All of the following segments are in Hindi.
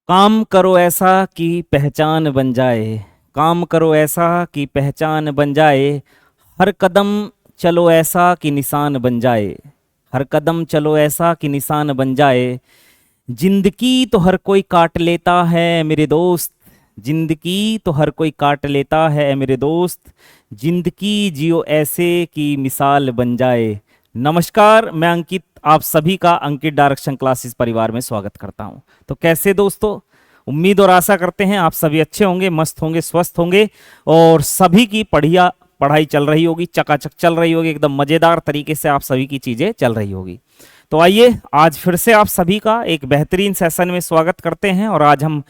काम करो ऐसा कि पहचान बन जाए। काम करो ऐसा कि पहचान बन जाए। हर कदम चलो ऐसा कि निशान बन जाए। हर कदम चलो ऐसा कि निशान बन जाए। जिंदगी तो हर कोई काट लेता है मेरे दोस्त। जिंदगी तो हर कोई काट लेता है मेरे दोस्त। जिंदगी जियो ऐसे कि मिसाल बन जाए। नमस्कार, मैं अंकित आप सभी का अंकित डायरेक्शन क्लासेस परिवार में स्वागत करता हूं। तो कैसे दोस्तों, उम्मीद और आशा करते हैं आप सभी अच्छे होंगे, मस्त होंगे, स्वस्थ होंगे और सभी की बढ़िया पढ़ाई चल रही होगी, चकाचक चल रही होगी, एकदम मजेदार तरीके से आप सभी की चीजें चल रही होगी। तो आइए आज फिर से आप सभी का एक बेहतरीन सेशन में स्वागत करते हैं और आज हम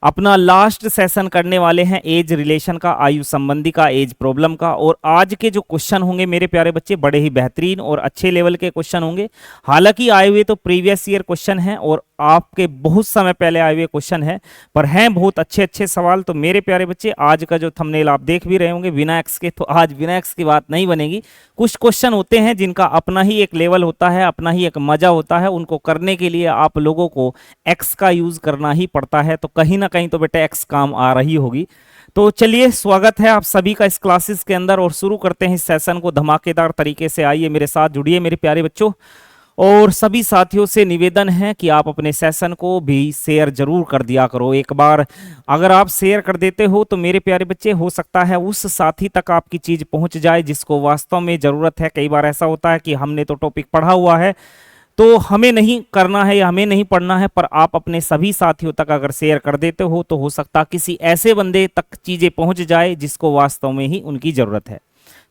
अपना लास्ट सेशन करने वाले हैं एज रिलेशन का, आयु संबंधी का, एज प्रॉब्लम का। और आज के जो क्वेश्चन होंगे मेरे प्यारे बच्चे, बड़े ही बेहतरीन और अच्छे लेवल के क्वेश्चन होंगे। हालांकि आए हुए तो प्रीवियस ईयर क्वेश्चन हैं और आपके बहुत समय पहले आए हुए क्वेश्चन हैं, पर हैं बहुत अच्छे अच्छे सवाल। तो मेरे प्यारे बच्चे, आज का जो थंबनेल आप देख भी रहे होंगे बिना एक्स के, तो आज बिना एक्स की बात नहीं बनेगी। कुछ क्वेश्चन होते हैं जिनका अपना ही एक लेवल होता है, अपना ही एक मजा होता है, उनको करने के लिए आप लोगों को एक्स का यूज करना ही पड़ता है। तो कहीं ना कहीं तो बेटा एक्स काम आ रही होगी। तो चलिए, स्वागत है आप सभी का इस क्लासेस के अंदर और शुरू करते हैं इस सेशन को धमाकेदार तरीके से। आइए मेरे साथ जुड़िए मेरे प्यारे बच्चों, और सभी साथियों से निवेदन है कि आप अपने सेशन को भी शेयर जरूर कर दिया करो। एक बार अगर आप शेयर कर देते हो तो मेरे प्यारे बच्चे, हो सकता है उस साथी तक आपकी चीज पहुंच जाए जिसको वास्तव में जरूरत है। कई बार ऐसा होता है कि हमने तो टॉपिक पढ़ा हुआ है तो हमें नहीं करना है या हमें नहीं पढ़ना है, पर आप अपने सभी साथियों तक अगर शेयर कर देते हो तो हो सकता किसी ऐसे बंदे तक चीजें पहुंच जाए जिसको वास्तव में ही उनकी जरूरत है।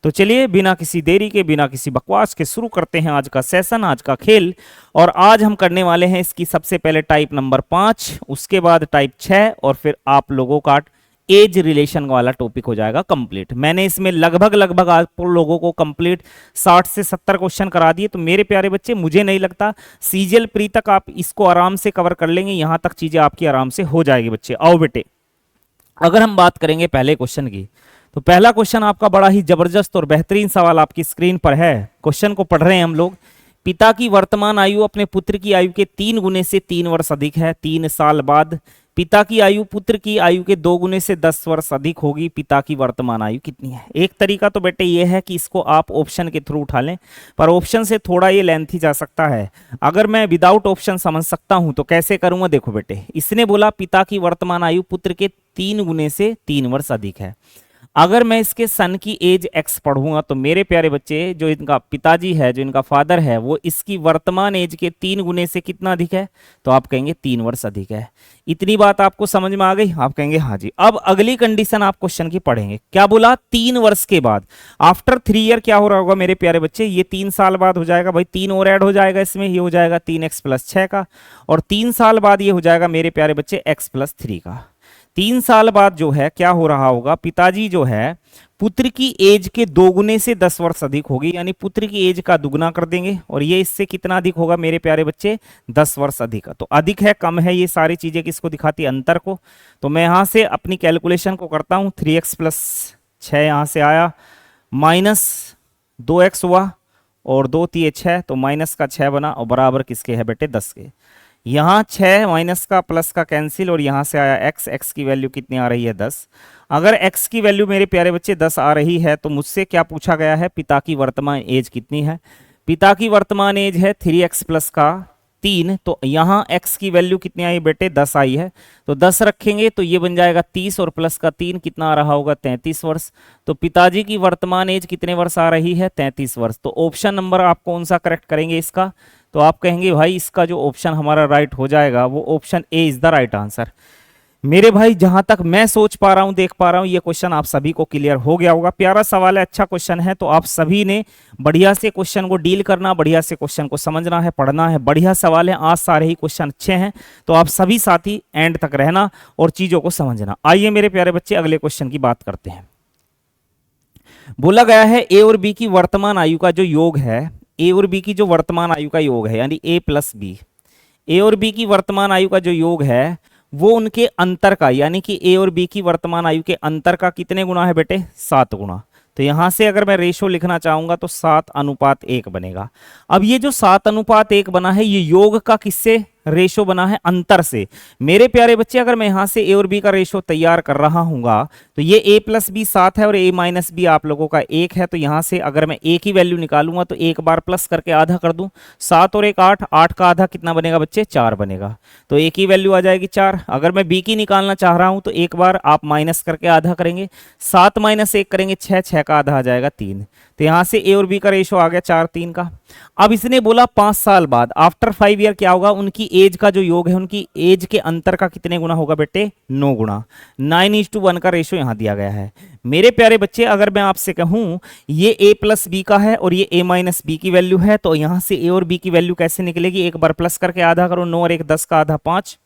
तो चलिए बिना किसी देरी के, बिना किसी बकवास के शुरू करते हैं आज का सेशन, आज का खेल। और आज हम करने वाले हैं इसकी सबसे पहले टाइप नंबर 5, उसके बाद टाइप 6 और फिर आप लोगों का एज रिलेशन वाला टॉपिक हो जाएगा कंप्लीट। मैंने इसमें लगभग लगभग आप लोगों को कंप्लीट 60 से 70 क्वेश्चन करा दिए। तो मेरे प्यारे बच्चे, मुझे नहीं लगता सीजीएल प्री तक आप इसको आराम से कवर कर लेंगे, यहां तक चीजें आपकी आराम से हो जाएगी बच्चे। आओ बेटे, अगर हम बात करेंगे पहले क्वेश्चन की, तो पहला क्वेश्चन आपका बड़ा ही जबरदस्त और बेहतरीन सवाल आपकी स्क्रीन पर है। क्वेश्चन को पढ़ रहे हैं हम लोग। पिता की वर्तमान आयु अपने पुत्र की आयु के 3 गुने से 3 वर्ष अधिक है। 3 साल बाद पिता की आयु पुत्र की आयु के 2 गुने से 10 वर्ष अधिक होगी। पिता की वर्तमान आयु कितनी है? एक तरीका तो बेटे ये है कि इसको आप ऑप्शन के थ्रू उठा लें, पर ऑप्शन से थोड़ा ये लेंथी जा सकता है। अगर मैं विदाउट ऑप्शन समझ सकता हूं तो कैसे करूंगा? देखो बेटे, इसने बोला पिता की वर्तमान आयु पुत्र के 3 गुने से 3 वर्ष अधिक है। अगर मैं इसके सन की एज एक्स पढ़ूंगा तो मेरे प्यारे बच्चे, जो इनका पिताजी है, जो इनका फादर है, वो इसकी वर्तमान एज के 3 गुने से कितना अधिक है? तो आप कहेंगे 3 वर्ष अधिक है। इतनी बात आपको समझ में आ गई? आप कहेंगे हाँ जी। अब अगली कंडीशन आप क्वेश्चन की पढ़ेंगे। क्या बोला? 3 वर्ष के बाद, आफ्टर 3 ईयर क्या हो रहा होगा मेरे प्यारे बच्चे? ये 3 साल बाद हो जाएगा भाई, 3 और ऐड हो जाएगा इसमें, ये हो जाएगा 3x + 6 का। और 3 साल बाद ये हो जाएगा मेरे प्यारे बच्चे x + 3 का। 3 साल बाद जो है क्या हो रहा होगा? पिताजी जो है पुत्र की एज के 2 गुने से 10 वर्ष अधिक होगी, यानी पुत्र की एज का दुगना कर देंगे। और ये इससे कितना अधिक होगा मेरे प्यारे बच्चे? 10 वर्ष अधिक। तो अधिक है, कम है, ये सारी चीजें किसको दिखाती? अंतर को। तो मैं यहां से अपनी कैलकुलेशन को करता हूं। 3x + 6 यहां से आया, -2x हुआ और 2 3 6, तो माइनस का 6 बना और बराबर किसके है बेटे? 10 के। यहाँ 6 माइनस का प्लस का कैंसिल और यहाँ से आया x। x की वैल्यू कितनी आ रही है? 10। अगर x की वैल्यू मेरे प्यारे बच्चे 10 आ रही है तो मुझसे क्या पूछा गया है? पिता की वर्तमान एज कितनी है? पिता की वर्तमान एज है 3x + का 3, तो यहाँ x की वैल्यू कितनी आई बेटे? 10 आई है। तो 10 रखेंगे तो ये बन जाएगा 30 और प्लस का 3 कितना आ रहा होगा? 33 वर्ष। तो पिताजी की वर्तमान एज कितने वर्ष आ रही है? 33 वर्ष। तो ऑप्शन नंबर आप कौन सा करेक्ट करेंगे इसका? तो आप कहेंगे भाई इसका जो ऑप्शन हमारा राइट हो जाएगा वो option A is the right answer. मेरे भाई, जहां तक मैं सोच पा रहा हूं, देख पा रहा हूं, ये क्वेश्चन आप सभी को क्लियर हो गया होगा। प्यारा सवाल है, अच्छा क्वेश्चन है। तो आप सभी ने बढ़िया से क्वेश्चन को डील करना, बढ़िया से क्वेश्चन को समझना है, पढ़ना है। बढ़िया सवाल है, आज सारे ही क्वेश्चन अच्छे हैं। तो आप सभी साथी एंड तक रहना और चीजों को समझना। आइए मेरे प्यारे बच्चे, अगले क्वेश्चन की बात करते हैं। बोला गया है ए और बी की वर्तमान आयु का जो योग है, ए और बी की जो वर्तमान आयु का योग है, यानी a + b, ए और बी की वर्तमान आयु का जो योग है वो उनके अंतर का, यानी कि ए और बी की वर्तमान आयु के अंतर का कितने गुना है बेटे? 7 गुना। तो यहां से अगर मैं रेशो लिखना चाहूंगा तो 7:1 बनेगा। अब ये जो 7:1 बना है, ये योग का किससे रेशो बना है अंतर से। मेरे प्यारे बच्चे अगर मैं यहां से ए और बी का रेशो तैयार कर रहा हूंगा तो ये a प्लस बी 7 है और a माइनस बी आप लोगों का 1 है, तो यहां से अगर मैं a की वैल्यू निकालूंगा तो एक बार प्लस करके आधा कर दूं, 7 और 1 8, 8 का आधा कितना बनेगा बच्चे 4 बनेगा, तो a की वैल्यू आ जाएगी 4। अगर मैं b की निकालना चाह रहा हूं तो एक बार आप माइनस करके आधा करेंगे, 7 माइनस 1 करेंगे 6, 6 का आधा आ जाएगा 3, तो यहां से a और b का रेशो आ गया 4 3 का। अब इसने बोला 5 साल बाद आफ्टर 5 ईयर क्या होगा, उनकी एज का जो योग है उनकी एज के अंतर का कितने गुना होगा बेटे 9 गुना, 9:1 का रेशो यहां दिया गया है। मेरे प्यारे बच्चे अगर मैं आपसे कहूं ये a प्लस बी का है और ये a माइनस बी की वैल्यू है, तो यहां से a और b की वैल्यू कैसे निकलेगी, एक बार प्लस करके आधा करो 9 और 1 10 का आधा 5,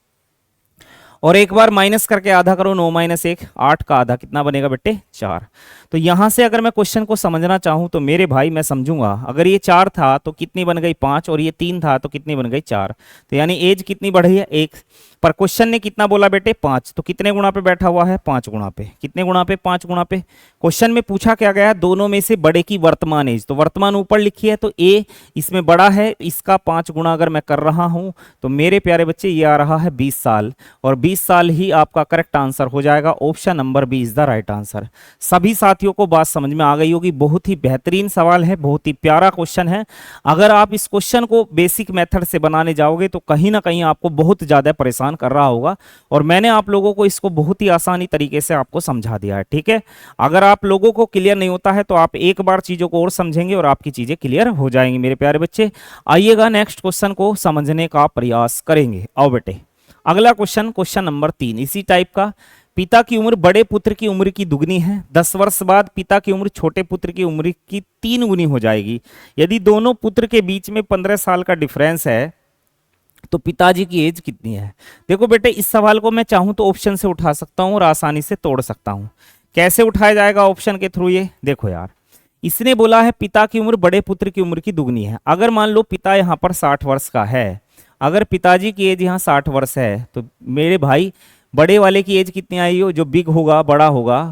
और एक बार माइनस करके आधा करो 9 माइनस 1 8 का आधा कितना बनेगा बेटे 4। तो यहां से अगर मैं क्वेश्चन को समझना चाहूं तो मेरे भाई मैं समझूंगा अगर ये 4 था तो कितनी बन गई 5 और ये 3 था तो कितनी बन गई 4, तो यानी एज कितनी बढ़ी है 1, पर क्वेश्चन ने कितना बोला बेटे 5, तो कितने गुणा पे बैठा हुआ है 5 गुणा पे, कितने गुणा पे 5 गुणा पे। क्वेश्चन में पूछा क्या गया है दोनों में से बड़े की वर्तमान एज, तो वर्तमान ऊपर लिखी है तो ए इसमें बड़ा है, इसका 5 गुणा अगर मैं कर रहा हूं तो मेरे प्यारे बच्चे ये आ रहा है 20 साल, और 20 साल ही आपका करेक्ट आंसर हो जाएगा, option number B is the right answer. सभी साथियों को बात समझ में आ गई होगी, बहुत ही बेहतरीन सवाल है, बहुत ही प्यारा क्वेश्चन है। अगर आप इस क्वेश्चन को बेसिक मेथड से बनाने जाओगे तो कहीं ना कहीं आपको बहुत ज्यादा परेशान कर रहा होगा, और मैंने आप लोगों को इसको बहुत ही आसानी तरीके से आपको समझा दिया है, ठीक है। अगर आप लोगों को क्लियर नहीं होता है तो आप एक बार चीजों को और समझेंगे और आपकी चीजें क्लियर हो जाएंगी मेरे प्यारे बच्चे। आइएगा नेक्स्ट क्वेश्चन को समझने का प्रयास करेंगे। आओ बेटे अगला क्वेश्चन, क्वेश्चन नंबर 3 इसी टाइप का। पिता की उम्र बड़े पुत्र की उम्र की दुगनी है, 10 वर्ष बाद पिता की उम्र छोटे पुत्र की उम्र की 3 गुनी हो जाएगी। यदि दोनों पुत्र के बीच में 15 साल का डिफरेंस है तो पिताजी की एज कितनी है। देखो बेटे इस सवाल को मैं चाहूं तो ऑप्शन से उठा सकता हूं और आसानी से तोड़ सकता हूं। कैसे उठाया जाएगा ऑप्शन के थ्रू, ये देखो यार, इसने बोला है पिता की उम्र बड़े पुत्र की उम्र की दुगनी है। अगर मान लो पिता यहां पर 60 वर्ष का है, अगर पिताजी की एज यहां 60 वर्ष है तो मेरे भाई बड़े वाले की एज कितनी आई हो, जो बिग होगा बड़ा होगा,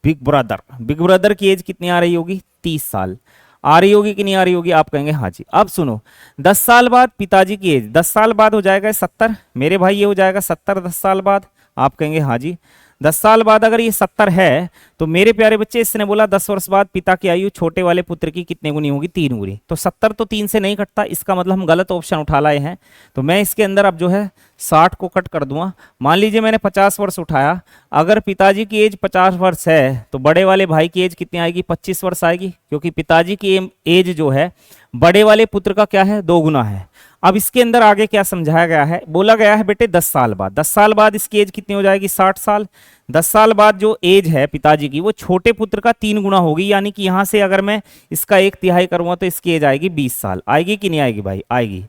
बिग ब्रदर की एज कितनी आ रही होगी 30 साल आ रही होगी कि नहीं आ रही होगी, आप कहेंगे हाँ जी। अब सुनो 10 साल बाद पिताजी की एज 10 साल बाद हो जाएगा 70, मेरे भाई ये हो जाएगा 70 10 साल बाद, आप कहेंगे हाँ जी। 10 साल बाद अगर ये 70 है तो मेरे प्यारे बच्चे इसने बोला 10 वर्ष बाद पिता की आयु छोटे वाले पुत्र की कितने गुनी होगी 3 गुनी, तो 70 तो 3 से नहीं कटता, इसका मतलब हम गलत ऑप्शन उठा लाए हैं। तो मैं इसके अंदर अब जो है 60 को कट कर दूंगा। मान लीजिए मैंने 50 वर्ष उठाया, अगर पिताजी की एज 50 वर्ष है तो बड़े वाले भाई की एज कितनी आएगी 25 वर्ष आएगी, क्योंकि पिताजी की एज जो है बड़े वाले पुत्र का क्या है 2 गुना है। अब इसके अंदर आगे क्या समझाया गया है, बोला गया है बेटे 10 साल बाद, 10 साल बाद इसकी एज कितनी हो जाएगी 60 साल। 10 साल बाद जो एज है पिताजी की वो छोटे पुत्र का 3 गुना होगी, यानी कि यहां से अगर मैं इसका 1/3 करूंगा तो इसकी एज आएगी 20 साल। आएगी कि नहीं आएगी भाई, आएगी।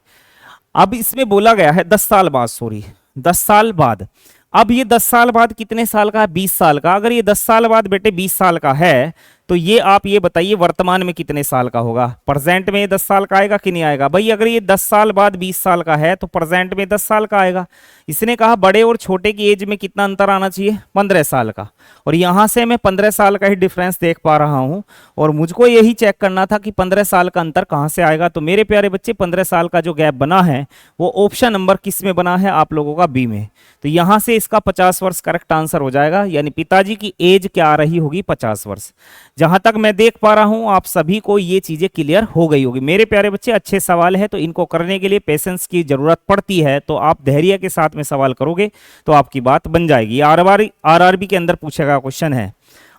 अब इसमें बोला गया है 10 साल बाद, सॉरी 10 साल बाद, अब ये 10 साल बाद कितने साल का है 20 साल का। अगर ये 10 साल बाद बेटे 20 साल का है तो ये आप ये बताइए वर्तमान में कितने साल का होगा, प्रेजेंट में ये 10 साल का आएगा कि नहीं आएगा भाई। अगर ये 10 साल बाद 20 साल का है तो प्रेजेंट में 10 साल का आएगा। इसने कहा बड़े और छोटे की एज में कितना अंतर आना चाहिए 15 साल का, और यहां से मैं 15 साल का ही डिफरेंस देख पा रहा हूं, और मुझको यही चेक करना था कि 15 साल का अंतर कहां से आएगा। तो मेरे प्यारे बच्चे 15 साल का जो गैप बना है वो ऑप्शन नंबर किस में बना है आप लोगों का बी में, तो यहां से इसका 50 वर्ष करेक्ट आंसर हो जाएगा, यानी पिताजी की एज क्या आ रही होगी 50 वर्ष। जहां तक मैं देख पा रहा हूं आप सभी को ये चीजें क्लियर हो गई होगी। मेरे प्यारे बच्चे अच्छे सवाल है तो इनको करने के लिए पेशेंस की जरूरत पड़ती है, तो आप धैर्य के साथ में सवाल करोगे तो आपकी बात बन जाएगी। आरआरबी के अंदर पूछा गया क्वेश्चन है।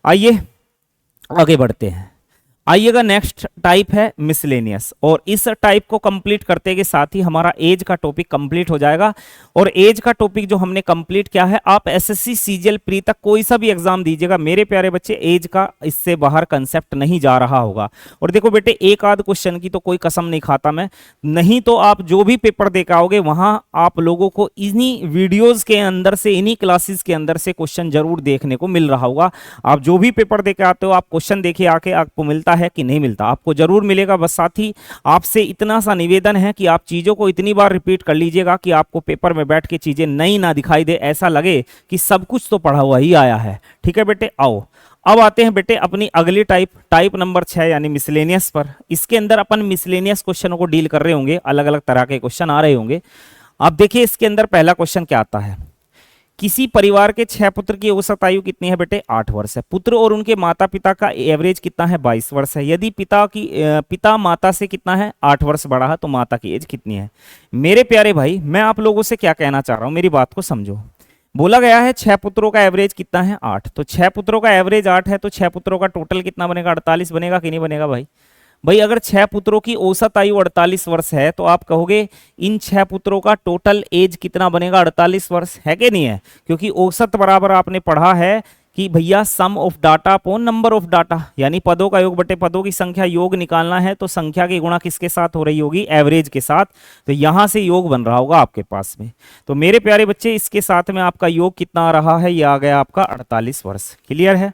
आइए आगे बढ़ते हैं। आइएगा नेक्स्ट टाइप है मिसलेनियस, और इस टाइप को कंप्लीट करते के साथ ही हमारा एज का टॉपिक कंप्लीट हो जाएगा। और एज का टॉपिक जो हमने कंप्लीट किया है, आप एसएससी सीजीएल प्री तक कोई सा भी एग्जाम दीजिएगा मेरे प्यारे बच्चे, एज का इससे बाहर कंसेप्ट नहीं जा रहा होगा। और देखो बेटे एक आध क्वेश्चन की तो कोई कसम नहीं खाता मैं, नहीं तो आप जो भी पेपर दे के आओगे वहां आप लोगों को इन्हीं वीडियोज के अंदर से, इन्हीं क्लासेस के अंदर से क्वेश्चन जरूर देखने को मिल रहा होगा। आप जो भी पेपर दे के आते हो आप क्वेश्चन देखिए आके, आपको मिलता है कि नहीं मिलता, आपको जरूर मिलेगा। बस साथ ही आपसे इतना सा निवेदन है कि आप चीजों को इतनी बार रिपीट कर लीजिएगा कि आपको पेपर में बैठ के चीजें नई ना दिखाई दे, ऐसा लगे कि सब कुछ तो पढ़ा हुआ ही आया है। ठीक है बेटे, आओ अब आते हैं बेटे अपनी अगली टाइप नंबर 6 यानी मिसलेनियस पर। इसके अंदर अपन मिसलेनियस क्वेश्चनों को डील कर रहे होंगे, अलग अलग तरह के क्वेश्चन आ रहे होंगे। अब देखिए इसके अंदर पहला क्वेश्चन क्या आता है, किसी परिवार के 6 पुत्र की औसत आयु कितनी है बेटे, 8 वर्ष है। पुत्र और उनके माता पिता का एवरेज कितना है, 22 वर्ष है। यदि पिता माता से कितना है, 8 वर्ष बड़ा है, तो माता की एज कितनी है। मेरे प्यारे भाई, मैं आप लोगों से क्या कहना चाह रहा हूं, मेरी बात को समझो। बोला गया है 6 पुत्रों का एवरेज कितना है, 8। तो 6 पुत्रों का एवरेज 8 है, तो 6 पुत्रों का टोटल कितना बनेगा, 48 बनेगा कि नहीं बनेगा भाई। भाई अगर 6 पुत्रों की औसत आयु 48 वर्ष है, तो आप कहोगे इन 6 पुत्रों का टोटल एज कितना बनेगा, 48 वर्ष है कि नहीं है। क्योंकि औसत बराबर आपने पढ़ा है कि भैया sum of data upon number of data, यानी पदों का योग बटे पदों की संख्या, योग निकालना है तो संख्या की गुणा किसके साथ हो रही होगी, एवरेज के साथ। तो यहां से योग बन रहा होगा आपके पास में। तो मेरे प्यारे बच्चे, इसके साथ में आपका योग कितना आ रहा है, ये आ गया आपका 48 वर्ष। क्लियर है।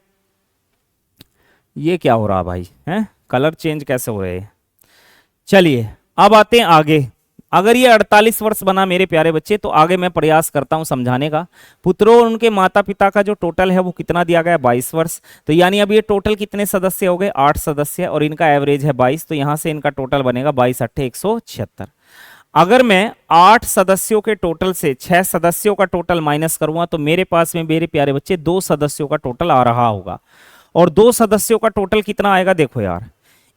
ये क्या हो रहा भाई है, कलर चेंज कैसे हो रहे हैं। चलिए अब आते हैं आगे। अगर ये 48 वर्ष बना मेरे प्यारे बच्चे, तो आगे मैं प्रयास करता हूं समझाने का। पुत्रों और उनके माता पिता का जो टोटल है वो कितना दिया गया है, 22 वर्ष। तो यानी अब ये टोटल कितने सदस्य हो गए, 8 सदस्य, और इनका एवरेज है 22। तो यहां से इनका टोटल बनेगा 22 अट्ठे 176। अगर मैं 8 सदस्यों के टोटल से 6 सदस्यों का टोटल माइनस करूंगा, तो मेरे पास में मेरे प्यारे बच्चे 2 सदस्यों का टोटल आ रहा होगा। और 2 सदस्यों का टोटल कितना आएगा, देखो यार,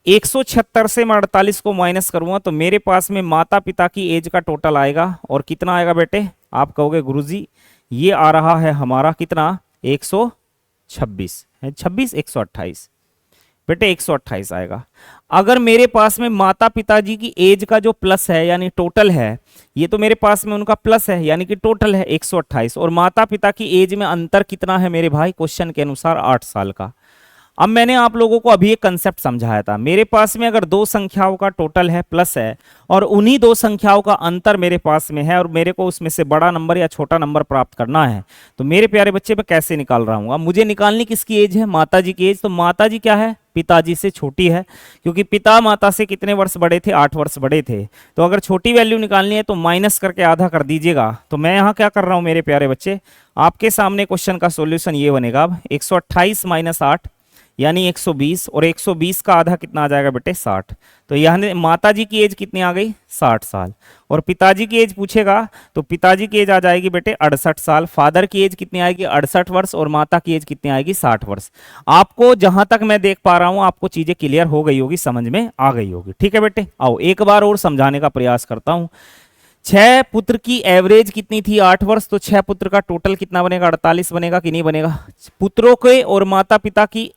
176 से मैं 48 को माइनस करूंगा, तो मेरे पास में माता पिता की एज का टोटल आएगा। और कितना आएगा बेटे, आप कहोगे गुरुजी ये आ रहा है हमारा कितना, 126 है, 26 128 बेटे 128 आएगा। अगर मेरे पास में माता पिताजी की एज का जो प्लस है, यानी टोटल है, ये तो मेरे पास में उनका प्लस है, यानी कि टोटल है 128, और माता पिता की एज में अंतर कितना है मेरे भाई, क्वेश्चन के अनुसार 8 साल का। अब मैंने आप लोगों को अभी एक कंसेप्ट समझाया था, मेरे पास में अगर 2 संख्याओं का टोटल है, प्लस है, और उन्हीं 2 संख्याओं का अंतर मेरे पास में है, और मेरे को उसमें से बड़ा नंबर या छोटा नंबर प्राप्त करना है, तो मेरे प्यारे बच्चे मैं कैसे निकाल रहा हूं। अब मुझे निकालनी किसकी एज है, माता जी की एज। तो माता जी क्या है, पिताजी से छोटी है, क्योंकि पिता माता से कितने वर्ष बड़े थे, 8 वर्ष बड़े थे। तो अगर छोटी वैल्यू निकालनी है तो माइनस करके आधा कर दीजिएगा। तो मैं यहाँ क्या कर रहा हूँ मेरे प्यारे बच्चे, आपके सामने क्वेश्चन का सोल्यूशन ये बनेगा। अब 128 माइनस 8 यानी 120, और 120 का आधा कितना आ जाएगा बेटे, 60। तो यहाँ माता जी की एज कितनी आ गई, 60 साल। और पिताजी की एज पूछेगा तो पिताजी की एज आ जाएगी बेटे 68 साल। फादर की एज कितनी आएगी, 68 वर्ष, और माता की एज कितनी आएगी, 60 वर्ष। आपको जहां तक मैं देख पा रहा हूं, आपको चीजें क्लियर हो गई होगी, समझ में आ गई होगी। ठीक है बेटे, आओ एक बार और समझाने का प्रयास करता हूं। 6 पुत्र की एवरेज कितनी थी, 8 वर्ष। तो 6 पुत्र का टोटल कितना बनेगा, 48 बनेगा कि नहीं बनेगा। पुत्रों के और माता पिता की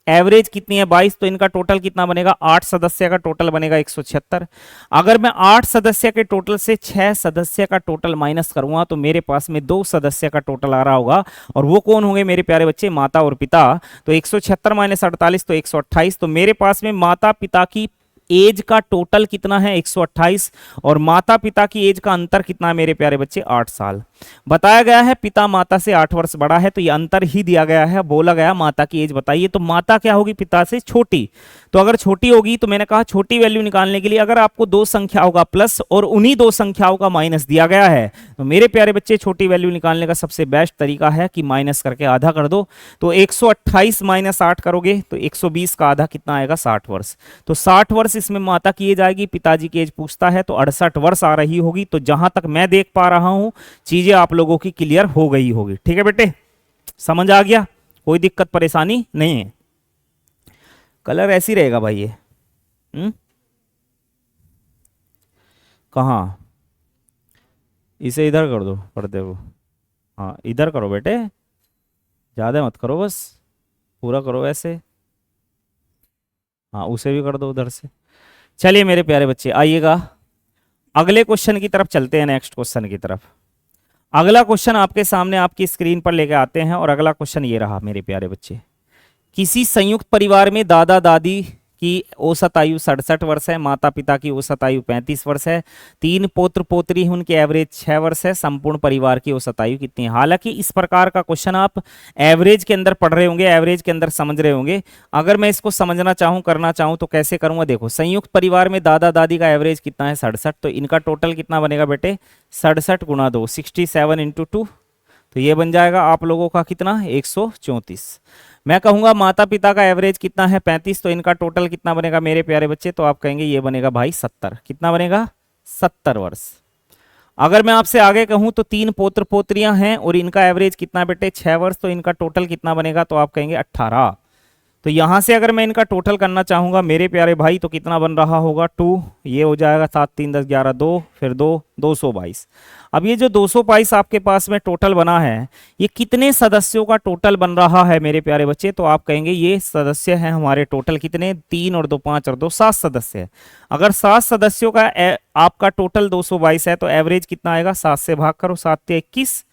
एवरेज कितनी है, 22। तो इनका टोटल कितना बनेगा, 8 सदस्य का टोटल बनेगा 176। अगर मैं 8 सदस्य के टोटल से 6 सदस्य का टोटल माइनस करूंगा, तो मेरे पास में 2 सदस्य का टोटल आ रहा होगा, और वो कौन होंगे मेरे प्यारे बच्चे, माता और पिता। तो 176 माइनस 48 तो 128। तो मेरे पास में माता पिता की एज का टोटल कितना है, 128, और माता पिता की एज का अंतर कितना है मेरे प्यारे बच्चे, 8 साल। बताया गया है पिता माता से 8 वर्ष बड़ा है, तो ये अंतर ही दिया गया है। बोला गया माता की एज बताइए, तो माता क्या होगी, पिता से छोटी। तो अगर छोटी होगी, तो मैंने कहा छोटी वैल्यू निकालने के लिए अगर आपको 2 संख्याओं का प्लस और उन्हीं 2 संख्याओं का माइनस दिया गया है, तो मेरे प्यारे बच्चे छोटी वैल्यू निकालने का सबसे बेस्ट तरीका है कि माइनस करके आधा कर दो। तो 128 माइनस 8 करोगे तो 120 का आधा कितना आएगा, 60 वर्ष। तो 60 वर्ष इसमें माता की एज आएगी, पिताजी की एज पूछता है तो 68 वर्ष आ रही होगी। तो जहां तक मैं देख पा रहा हूं, चीजें आप लोगों की क्लियर हो गई होगी। ठीक है बेटे, समझ आ गया, कोई दिक्कत परेशानी नहीं है। कलर ऐसी रहेगा भाई ये, कहाँ, इसे इधर कर दो पर्दे को, हाँ इधर करो बेटे, ज्यादा मत करो, बस पूरा करो ऐसे, हाँ उसे भी कर दो उधर से। चलिए मेरे प्यारे बच्चे, आइएगा अगले क्वेश्चन की तरफ चलते हैं, नेक्स्ट क्वेश्चन की तरफ। अगला क्वेश्चन आपके सामने आपकी स्क्रीन पर लेके आते हैं, और अगला क्वेश्चन ये रहा मेरे प्यारे बच्चे। किसी संयुक्त परिवार में दादा दादी की औसत आयु 67 वर्ष है, माता पिता की औसत आयु 35 वर्ष है, 3 पौत्र पोत्री हैं, उनकी एवरेज 6 वर्ष है, संपूर्ण परिवार की औसत आयु कितनी है। हालांकि इस प्रकार का क्वेश्चन आप एवरेज के अंदर पढ़ रहे होंगे, एवरेज के अंदर समझ रहे होंगे। अगर मैं इसको समझना चाहूँ, करना चाहूँ, तो कैसे करूंगा, देखो संयुक्त परिवार में दादा दादी का एवरेज कितना है, 67। तो इनका टोटल कितना बनेगा बेटे, 67 गुणा 2, 67 इंटू 2, तो ये बन जाएगा आप लोगों का कितना, 134। मैं कहूंगा माता पिता का एवरेज कितना है, 35। तो इनका टोटल कितना बनेगा मेरे प्यारे बच्चे, तो आप कहेंगे ये बनेगा भाई 70। कितना बनेगा, 70 वर्ष। अगर मैं आपसे आगे कहूं तो 3 पोत्र पोत्रियां हैं और इनका एवरेज कितना है बेटे 6 वर्ष, तो इनका टोटल कितना बनेगा, तो आप कहेंगे 18। तो यहां से अगर मैं इनका टोटल करना चाहूंगा मेरे प्यारे भाई तो कितना बन रहा होगा 2, ये हो जाएगा 7 3 10 11 2 फिर 2 222। अब ये जो 222 आपके पास में टोटल बना है ये कितने सदस्यों का टोटल बन रहा है मेरे प्यारे बच्चे, तो आप कहेंगे ये सदस्य हैं हमारे टोटल कितने 3 और 2 5 और 2 7 सदस्य है। अगर 7 सदस्यों का आपका टोटल 222 है तो एवरेज कितना आएगा, 7 से भाग करो, 7 ते 21,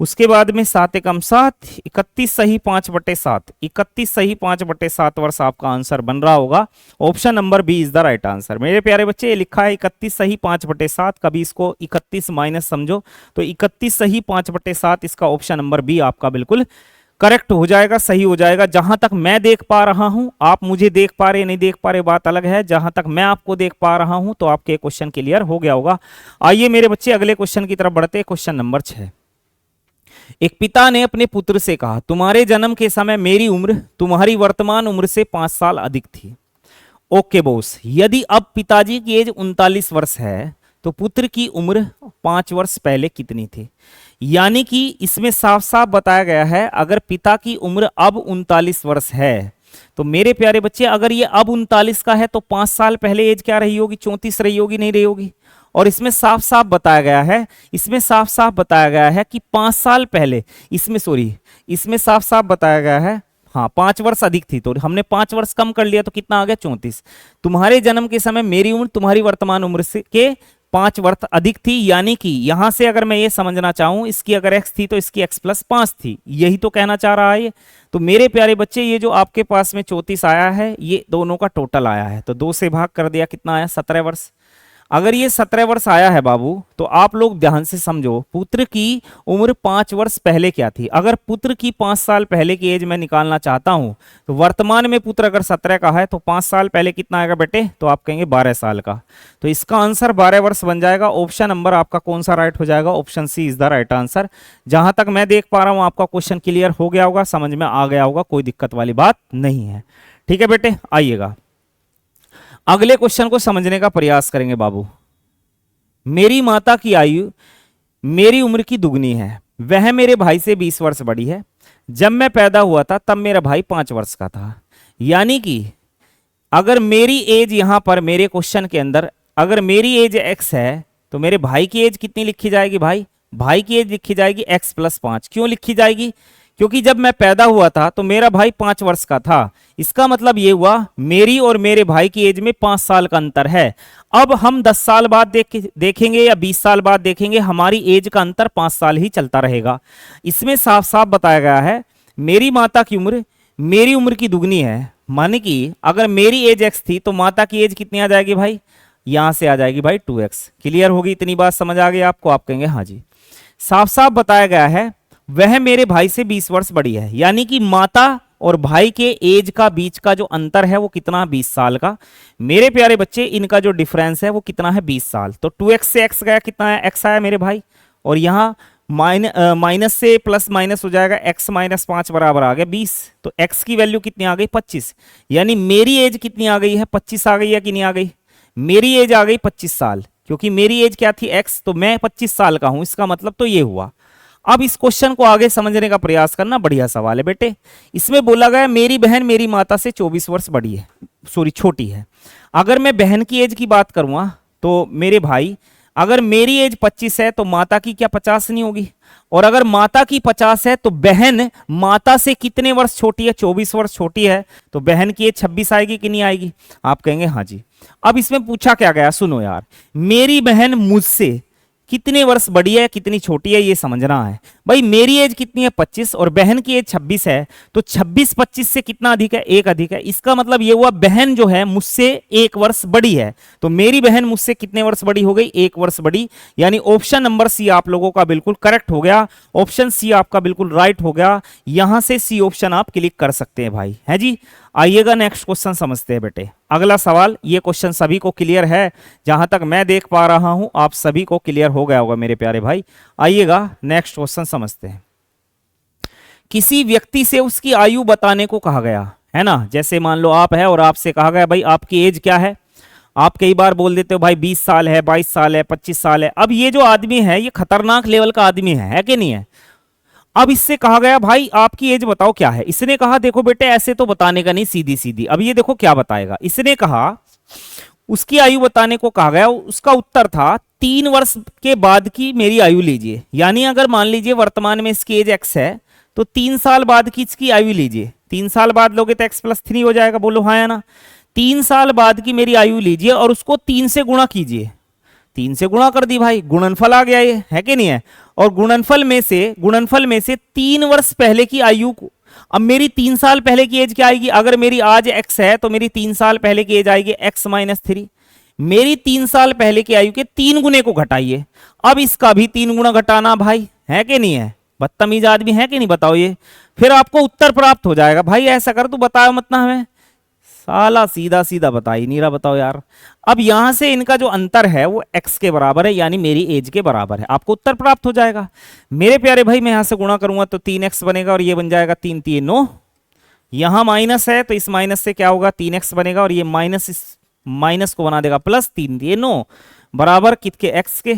उसके बाद में 7 एकम 7, 31 सही 5/7, 31 सही 5/7 वर्ष आपका आंसर बन रहा होगा। Option number B is the right answer. मेरे प्यारे बच्चे ये लिखा है 31 सही 5/7, कभी इसको 31 माइनस समझो तो 31 सही 5/7, इसका ऑप्शन नंबर बी आपका बिल्कुल करेक्ट हो जाएगा, सही हो जाएगा। जहां तक मैं देख पा रहा हूं, आप मुझे देख पा रहे नहीं देख पा रहे बात अलग है, जहां तक मैं आपको देख पा रहा हूं तो आपके क्वेश्चन क्लियर हो गया होगा। आइए मेरे बच्चे अगले क्वेश्चन की तरफ बढ़ते, क्वेश्चन नंबर 6। एक पिता ने अपने पुत्र से कहा, तुम्हारे जन्म के समय मेरी उम्र तुम्हारी वर्तमान उम्र से 5 साल अधिक थी। ओके बॉस, यदि अब पिताजी की एज 39 वर्ष है तो पुत्र की उम्र 5 वर्ष पहले कितनी थी। यानी कि इसमें साफ साफ बताया गया है अगर पिता की उम्र अब 39 वर्ष है तो मेरे प्यारे बच्चे अगर ये अब 39 का है तो 5 साल पहले एज क्या रही होगी, 34 रही होगी, नहीं रही होगी। और इसमें साफ साफ बताया गया है, इसमें साफ साफ बताया गया है कि 5 साल पहले, इसमें साफ साफ बताया गया है, हाँ 5 वर्ष अधिक थी तो हमने 5 वर्ष कम कर लिया तो कितना आ गया 34। तुम्हारे जन्म के समय मेरी उम्र तुम्हारी वर्तमान उम्र से के 5 वर्ष अधिक थी। यानी कि यहां से अगर मैं ये समझना चाहूं इसकी अगर x थी तो इसकी x प्लस 5 थी, यही तो कहना चाह रहा है ये। तो मेरे प्यारे बच्चे ये जो आपके पास में 34 आया है ये दोनों का टोटल आया है, तो 2 से भाग कर दिया, कितना आया 17 वर्ष। अगर ये 17 वर्ष आया है बाबू तो आप लोग ध्यान से समझो पुत्र की उम्र 5 वर्ष पहले क्या थी। अगर पुत्र की 5 साल पहले की एज मैं निकालना चाहता हूं तो वर्तमान में पुत्र अगर 17 का है तो 5 साल पहले कितना आएगा बेटे, तो आप कहेंगे 12 साल का। तो इसका आंसर 12 वर्ष बन जाएगा। ऑप्शन नंबर आपका कौन सा राइट हो जाएगा, option C is the right answer. जहां तक मैं देख पा रहा हूं आपका क्वेश्चन क्लियर हो गया होगा, समझ में आ गया होगा, कोई दिक्कत वाली बात नहीं है। ठीक है बेटे, आइएगा अगले क्वेश्चन को समझने का प्रयास करेंगे बाबू। मेरी माता की आयु मेरी उम्र की दुगनी है, वह मेरे भाई से 20 वर्ष बड़ी है। जब मैं पैदा हुआ था तब मेरा भाई 5 वर्ष का था। यानी कि अगर मेरी एज यहां पर मेरे क्वेश्चन के अंदर अगर मेरी एज x है तो मेरे भाई की एज कितनी लिखी जाएगी, भाई की एज लिखी जाएगी x प्लस 5। क्यों लिखी जाएगी, क्योंकि जब मैं पैदा हुआ था तो मेरा भाई 5 वर्ष का था। इसका मतलब ये हुआ मेरी और मेरे भाई की एज में 5 साल का अंतर है। अब हम 10 साल बाद देखेंगे या 20 साल बाद देखेंगे, हमारी एज का अंतर 5 साल ही चलता रहेगा। इसमें साफ साफ बताया गया है मेरी माता की उम्र मेरी उम्र की दुगनी है। माने कि अगर मेरी एज x थी तो माता की एज कितनी आ जाएगी भाई, यहां से आ जाएगी भाई 2x। क्लियर होगी, इतनी बात समझ आ गई आपको, आप कहेंगे हाँ जी। साफ साफ बताया गया है वह मेरे भाई से 20 वर्ष बड़ी है। यानी कि माता और भाई के एज का बीच का जो अंतर है वो कितना, 20 साल का। मेरे प्यारे बच्चे इनका जो डिफरेंस है वो कितना है, 20 साल। तो 2x से x गया, कितना है x आया मेरे भाई, और यहाँ माइनस से प्लस माइनस हो जाएगा, x माइनस 5 बराबर आ गया 20। तो x की वैल्यू कितनी आ गई 25। यानी मेरी एज कितनी आ गई है, 25 आ गई है कि नहीं आ गई, मेरी एज आ गई 25 साल। क्योंकि मेरी एज क्या थी x, तो मैं 25 साल का हूं, इसका मतलब तो ये हुआ। अब इस क्वेश्चन को आगे समझने का प्रयास करना, बढ़िया सवाल है बेटे। इसमें बोला गया मेरी बहन मेरी माता से 24 वर्ष बड़ी है, सॉरी छोटी है। अगर मैं बहन की एज की बात करूंगा तो मेरे भाई अगर मेरी एज 25 है तो माता की क्या 50 नहीं होगी, और अगर माता की 50 है तो बहन माता से कितने वर्ष छोटी है, 24 वर्ष छोटी है, तो बहन की एज 26 आएगी कि नहीं आएगी, आप कहेंगे हाँ जी। अब इसमें पूछा क्या गया, सुनो यार, मेरी बहन मुझसे कितने वर्ष बड़ी है कितनी छोटी है ये समझना है। भाई मेरी एज कितनी है 25 और बहन की एज 26 है, तो 26 25 से कितना अधिक है, 1 अधिक है। इसका मतलब ये हुआ बहन जो है मुझसे 1 वर्ष बड़ी है, तो मेरी बहन मुझसे कितने वर्ष बड़ी हो गई, 1 वर्ष बड़ी। यानी ऑप्शन नंबर सी आप लोगों का बिल्कुल करेक्ट हो गया, ऑप्शन सी आपका बिल्कुल राइट हो गया। यहां से सी ऑप्शन आप क्लिक कर सकते हैं भाई, है जी। आइएगा नेक्स्ट क्वेश्चन समझते हैं बेटे। अगला सवाल, ये क्वेश्चन सभी को क्लियर है, जहां तक मैं देख पा रहा हूं आप सभी को क्लियर हो गया होगा मेरे प्यारे भाई। आइएगा नेक्स्ट क्वेश्चन समझते हैं। किसी व्यक्ति से उसकी आयु बताने को कहा गया है ना, जैसे मान लो आप है और आपसे कहा गया भाई आपकी एज क्या है, आप कई बार बोल देते हो भाई 20 साल है, 22 साल है, 25 साल है। अब ये जो आदमी है ये खतरनाक लेवल का आदमी है कि नहीं है। अब इससे कहा गया भाई आपकी एज बताओ क्या है। इसने कहा देखो बेटे ऐसे तो बताने का नहीं, सीधी सीधी। अब ये देखो क्या बताएगा। इसने कहा उसकी आयु बताने को कहा गया, उसका उत्तर था 3 वर्ष के बाद की मेरी आयु लीजिए। यानी अगर मान लीजिए वर्तमान में इसकी एज एक्स है तो 3 साल बाद की इसकी आयु लीजिए। 3 साल बाद लोगे तो x+3 हो जाएगा, बोलो हाँ या ना। 3 साल बाद की मेरी आयु लीजिए और उसको 3 से गुणा कीजिए। 3 से गुणा कर दी भाई, गुणनफल आ गया ये, है कि नहीं है। और गुणनफल में से 3 वर्ष पहले की आयु को, अब मेरी 3 साल पहले की एज क्या आएगी। अगर मेरी आज x है तो मेरी 3 साल पहले की एज आएगी x-3। मेरी 3 साल पहले की आयु के 3 गुने को घटाइए। अब इसका भी 3 गुना घटाना भाई, है कि नहीं है। बदतमीज आदमी है कि नहीं बताओ ये। फिर आपको उत्तर प्राप्त हो जाएगा। भाई ऐसा कर, तू बताओ मत ना हमें, साला सीधा सीधा बता ही नहीं रहा, बताओ यार। अब यहां से इनका जो अंतर है वो x के बराबर है, यानी मेरी एज के बराबर है। आपको उत्तर प्राप्त हो जाएगा मेरे प्यारे भाई। मैं यहां से गुणा करूंगा तो 3x बनेगा और ये बन जाएगा 3 3 9। यहां माइनस है तो इस माइनस से क्या होगा, 3x बनेगा और ये माइनस इस माइनस को बना देगा प्लस। 3 3 9 बराबर कितके, x के।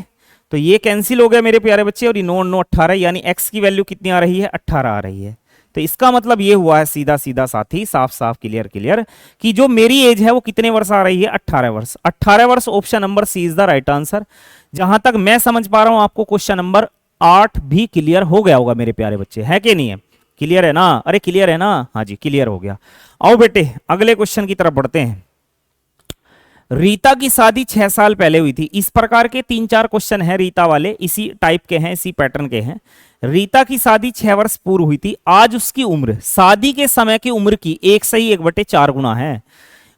तो ये कैंसिल हो गया मेरे प्यारे बच्चे और ये 9 9 18, यानी x की वैल्यू कितनी आ रही है, 18 आ रही है। तो इसका मतलब ये हुआ है सीधा सीधा साथी, साफ साफ क्लियर क्लियर, कि जो मेरी एज है वो कितने वर्ष आ रही है, 18 वर्ष। 18 वर्ष option number C is the right answer. जहां तक मैं समझ पा रहा हूं आपको क्वेश्चन नंबर 8 भी क्लियर हो गया होगा मेरे प्यारे बच्चे, है कि नहीं है। क्लियर है ना, अरे क्लियर है ना, हाँ जी क्लियर हो गया। आओ बेटे अगले क्वेश्चन की तरफ बढ़ते हैं। रीता की शादी 6 साल पहले हुई थी। इस प्रकार के 3-4 क्वेश्चन हैं रीता वाले, इसी टाइप के हैं, इसी पैटर्न के हैं। रीता की शादी 6 वर्ष पूर्व हुई थी। आज उसकी उम्र शादी के समय की उम्र की 1/4 गुना है।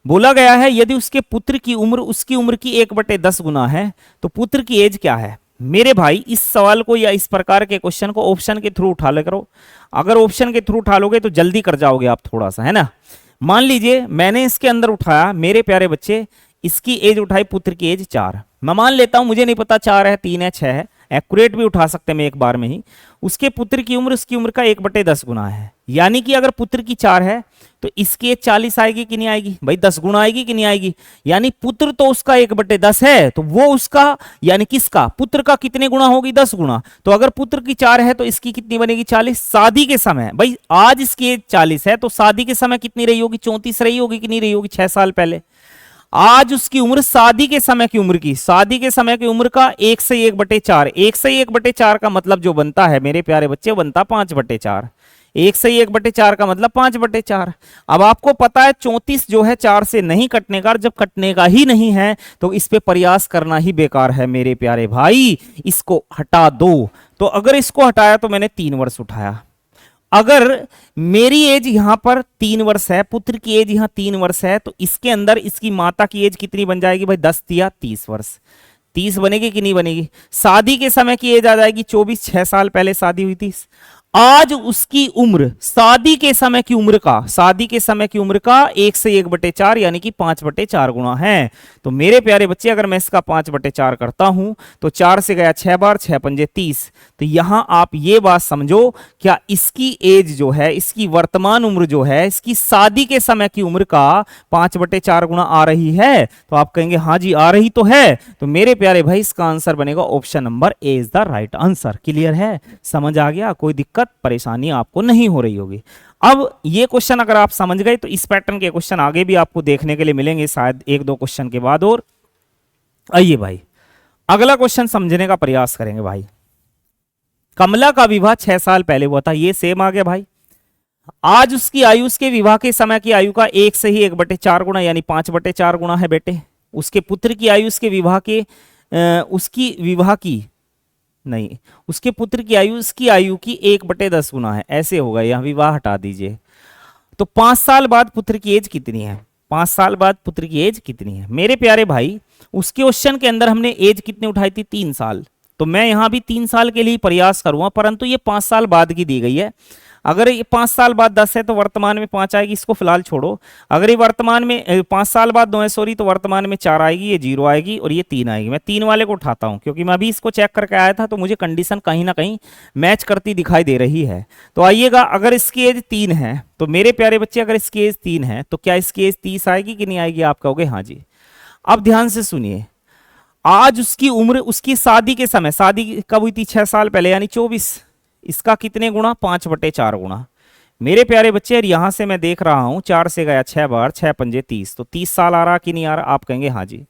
बोला गया है यदि उसके पुत्र की उम्र उसकी उम्र की 1/10 गुना है तो पुत्र की एज क्या है। मेरे भाई इस सवाल को या इस प्रकार के क्वेश्चन को ऑप्शन के थ्रू उठा ले करो। अगर ऑप्शन के थ्रू उठा लोगे तो जल्दी कर जाओगे आप थोड़ा सा, है ना। मान लीजिए मैंने इसके अंदर उठाया मेरे प्यारे बच्चे, इसकी एज उठाई पुत्र की एज 4। मैं मान लेता हूं, मुझे नहीं पता 4 है 3 है 6 है, एक्यूरेट भी उठा सकते हैं मैं एक बार में ही। उसके पुत्र की उम्र उसकी उम्र का 1/10 गुना है। यानी कि अगर पुत्र की 4 है तो इसकी एज 40 आएगी कि नहीं आएगी भाई, 10 गुना आएगी कि नहीं आएगी। यानी पुत्र तो उसका 1/10 है तो वो उसका यानी किसका, पुत्र का कितने गुना होगी, 10 गुना। तो अगर पुत्र की 4 है तो इसकी कितनी बनेगी, 40। शादी के समय भाई आज इसकी एज 40 है तो शादी के समय कितनी रही होगी, 34 रही होगी कि नहीं रही होगी, 6 साल पहले। आज उसकी उम्र शादी के समय की उम्र की, शादी के समय की उम्र का 1/4। 1/4 का मतलब जो बनता है मेरे प्यारे बच्चे बनता 5/4। 1/4 का मतलब 5/4। अब आपको पता है 34 जो है 4 से नहीं कटने का, जब कटने का ही नहीं है तो इस पे प्रयास करना ही बेकार है मेरे प्यारे भाई। इसको हटा दो। तो अगर इसको हटाया तो मैंने 3 वर्ष उठाया। अगर मेरी एज यहां पर 3 वर्ष है, पुत्र की एज यहां 3 वर्ष है, तो इसके अंदर इसकी माता की एज कितनी बन जाएगी भाई, 10 या 30 वर्ष। 30 बनेगी कि नहीं बनेगी। शादी के समय की एज आ जाएगी 24, 6 साल पहले शादी हुई थी। आज उसकी उम्र शादी के समय की उम्र का, शादी के समय की उम्र का 1/4 यानी कि 5/4 गुना है। तो मेरे प्यारे बच्चे अगर मैं इसका 5/4 करता हूं तो 4 से गया 6 बार, 6 पंजे 30। तो यहां आप ये बात समझो, क्या इसकी एज जो है, इसकी वर्तमान उम्र जो है, इसकी शादी के समय की उम्र का 5/4 गुना आ रही है। तो आप कहेंगे हाँ जी आ रही तो है। तो मेरे प्यारे भाई इसका आंसर बनेगा option number A is the right answer. Clear है, समझ आ गया, कोई दिक्कत परेशानी आपको नहीं हो रही होगी। अब ये क्वेश्चन अगर आप समझ गए तो इस पैटर्न के क्वेश्चन आगे भी आपको देखने के लिए मिलेंगे शायद 1-2 क्वेश्चन के बाद। और आइए भाई अगला क्वेश्चन समझने का प्रयास करेंगे भाई। कमला का विवाह 6 साल पहले हुआ था, ये सेम आ गया भाई। आज उसकी आयु उसके विवाह के समय की आयु का 1/4 गुना यानी 5/4 गुना है बेटे। उसके पुत्र की आयु उसके पुत्र की आयु उसकी आयु की 1/10 गुना है। ऐसे होगा, यहां विवाह हटा दीजिए। तो 5 साल बाद पुत्र की एज कितनी है, 5 साल बाद पुत्र की एज कितनी है। मेरे प्यारे भाई उसके क्वेश्चन के अंदर हमने एज कितनी उठाई थी, 3 साल। तो मैं यहां भी 3 साल के लिए प्रयास करूंगा, परंतु ये 5 साल बाद की दी गई है। अगर ये 5 साल बाद 10 है तो वर्तमान में 5 आएगी, इसको फिलहाल छोड़ो। अगर ये वर्तमान में 5 साल बाद 2 है सॉरी, तो वर्तमान में 4 आएगी, ये 0 आएगी और ये 3 आएगी। मैं 3 वाले को उठाता हूं क्योंकि मैं अभी इसको चेक करके आया था तो मुझे कंडीशन कहीं ना कहीं मैच करती दिखाई दे रही है। तो आइएगा, अगर इसकी एज 3 है तो मेरे प्यारे बच्चे अगर इसकी एज 3 है तो क्या इसकी एज 30 आएगी कि नहीं आएगी, आप कहोगे हाँ जी। अब ध्यान से सुनिए, आज उसकी उम्र उसकी शादी के समय, शादी कब हुई थी 6 साल पहले, यानी 24, इसका कितने गुना, 5/4 गुना। मेरे प्यारे बच्चे, और यहां से मैं देख रहा हूं 4 से गया 6 बार, 6 पंजे 30, तो 30 साल आ रहा कि नहीं आ रहा, आप कहेंगे हाँ जी।